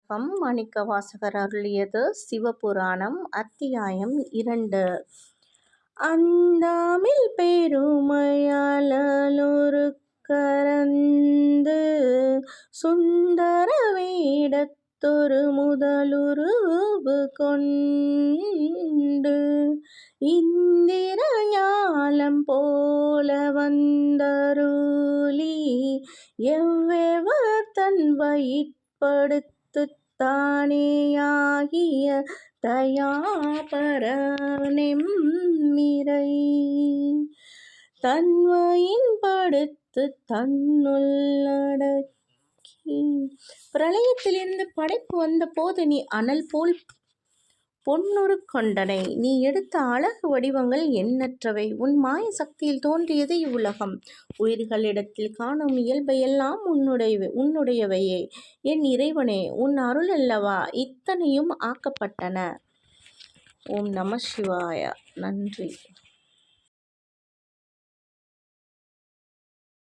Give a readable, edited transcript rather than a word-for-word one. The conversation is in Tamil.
வணக்கம். மாணிக்கவாசகர் அருளியது சிவபுராணம் அத்தியாயம் 2. அந்தாமில் பெருமையாலொரு கரந்து சுந்தர வேடத்தொரு முதலுருவு கொண்டு இந்திர ஞாலம் போல வந்தருளி எவ்வெவர் தன் வயிற்படுத்துத் தானேயாகிய தயாபரனெம்மிறை தன்வயின் படுத்து தன்னுள்ளடக்கி பிரளயத்திலிருந்து படைப்பு வந்த போது நீ அனல் போல் பொன்னுரு கொண்டனை. நீ எடுத்த அழகு வடிவங்கள் எண்ணற்றவை. உன் மாய சக்தியில் தோன்றியது இவ்வுலகம். உயிர்களிடத்தில் காணும் இயல்பையெல்லாம் உன்னுடையவையே. என் இறைவனே, உன் அருள் அல்லவா இத்தனையும் ஆக்கப்பட்டன. ஓம் நம சிவாய. நன்றி.